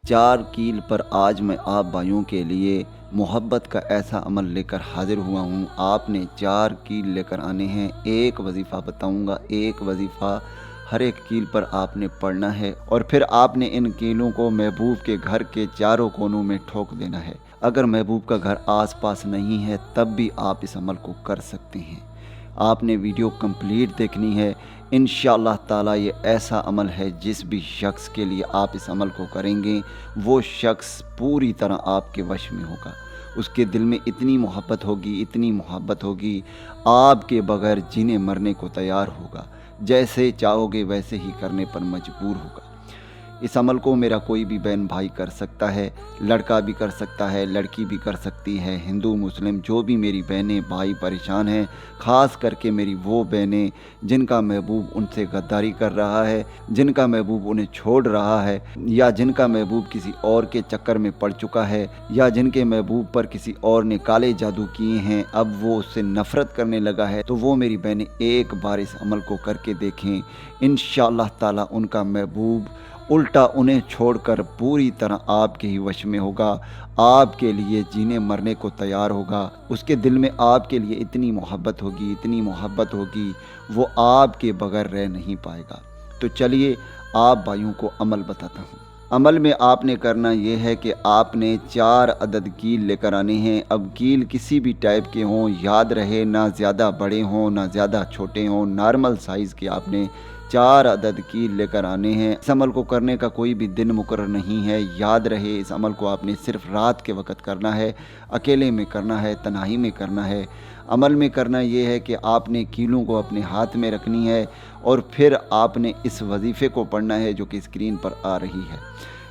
4 कील पर आज मैं आप भाइयों के लिए मोहब्बत का ऐसा अमल लेकर हाजिर हुआ हूँ। आपने 4 कील लेकर आने हैं। एक वजीफ़ा बताऊँगा, एक वजीफ़ा हर एक कील पर आपने पढ़ना है और फिर आपने इन कीलों को महबूब के घर के चारों कोनों में ठोक देना है। अगर महबूब का घर आस पास नहीं है तब भी आप इस अमल को कर सकते हैं। आपने वीडियो कंप्लीट देखनी है। इंशाअल्लाह ताला ये ऐसा अमल है जिस भी शख्स के लिए आप इस अमल को करेंगे वो शख्स पूरी तरह आपके वश में होगा। उसके दिल में इतनी मोहब्बत होगी, इतनी मोहब्बत होगी, आपके बगैर जीने मरने को तैयार होगा। जैसे चाहोगे वैसे ही करने पर मजबूर होगा। इस अमल को मेरा कोई भी बहन भाई कर सकता है, लड़का भी कर सकता है, लड़की भी कर सकती है, हिंदू मुस्लिम जो भी मेरी बहनें भाई परेशान हैं, ख़ास करके मेरी वो बहनें जिनका महबूब उनसे गद्दारी कर रहा है, जिनका महबूब उन्हें छोड़ रहा है, या जिनका महबूब किसी और के चक्कर में पड़ चुका है, या जिनके महबूब पर किसी और ने काले जादू किए हैं, अब वो उससे नफ़रत करने लगा है, तो वो मेरी बहनें एक बार इस अमल को करके देखें। इंशाअल्लाह ताला उनका महबूब उल्टा उन्हें छोड़कर पूरी तरह आपके ही वश में होगा, आपके लिए जीने मरने को तैयार होगा। उसके दिल में आपके लिए इतनी मोहब्बत होगी, इतनी मोहब्बत होगी, वो आपके बगैर रह नहीं पाएगा। तो चलिए आप भाइयों को अमल बताता हूँ। अमल में आपने करना ये है कि आपने 4 अदद कील लेकर आने हैं। अब कील किसी भी टाइप के हों, याद रहे ना ज़्यादा बड़े हों ना ज़्यादा छोटे हों, नॉर्मल साइज़ के आपने 4 अदद कील लेकर आने हैं। इस अमल को करने का कोई भी दिन मुकर्रर नहीं है। याद रहे इस अमल को आपने सिर्फ रात के वक़्त करना है, अकेले में करना है, तन्हाई में करना है। अमल में करना ये है कि आपने कीलों को अपने हाथ में रखनी है और फिर आपने इस वजीफ़े को पढ़ना है जो कि स्क्रीन पर आ रही है।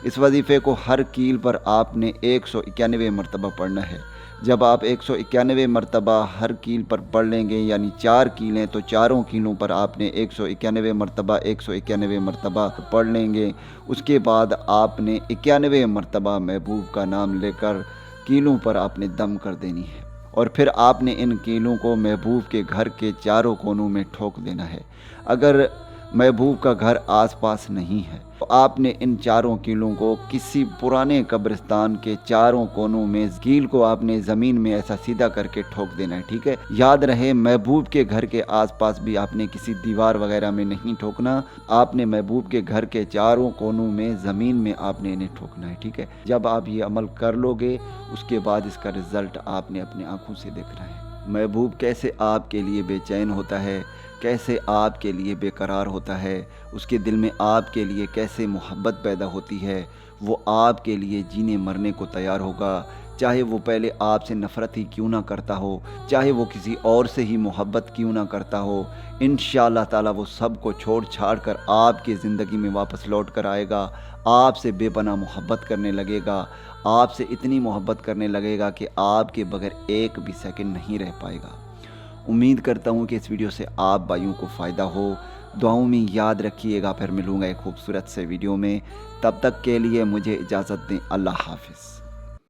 इस वजीफ़े को हर कील पर आपने 191 मरतबा पढ़ना है। जब आप 191 मरतबा हर कील पर पढ़ लेंगे, यानी 4 कीलें तो चारों कीलों पर आपने 191 मरतबा 191 मरतबा पढ़ लेंगे। उसके बाद आपने 91 मरतबा महबूब का नाम लेकर कीलों पर आपने दम कर देनी है और फिर आपने इन कीलों को महबूब के घर के चारों कोनों में ठोक देना है। अगर महबूब का घर आसपास नहीं है तो आपने इन चारों कीलों को किसी पुराने कब्रिस्तान के चारों कोनों में कील को आपने ज़मीन में ऐसा सीधा करके ठोक देना है, ठीक है। याद रहे महबूब के घर के आसपास भी आपने किसी दीवार वगैरह में नहीं ठोकना, आपने महबूब के घर के चारों कोनों में ज़मीन में आपने इन्हें ठोकना है, ठीक है। जब आप ये अमल कर लोगे उसके बाद इसका रिज़ल्ट आपने अपनी आँखों से देखना है। महबूब कैसे आपके लिए बेचैन होता है, कैसे आपके लिए बेकरार होता है, उसके दिल में आपके लिए कैसे मोहब्बत पैदा होती है, वो आपके लिए जीने मरने को तैयार होगा। चाहे वो पहले आपसे नफ़रत ही क्यों ना करता हो, चाहे वो किसी और से ही मोहब्बत क्यों ना करता हो, इंशाअल्लाह ताला वो सब को छोड़ छाड़ कर आपकी ज़िंदगी में वापस लौट कर आएगा। आपसे बेपनाह मोहब्बत करने लगेगा, आपसे इतनी मोहब्बत करने लगेगा कि आपके बगैर एक भी सेकंड नहीं रह पाएगा। उम्मीद करता हूँ कि इस वीडियो से आप भाइयों को फ़ायदा हो। दुआओं में याद रखिएगा। फिर मिलूँगा एक खूबसूरत से वीडियो में। तब तक के लिए मुझे इजाज़त दें। अल्लाह हाफ़िज़।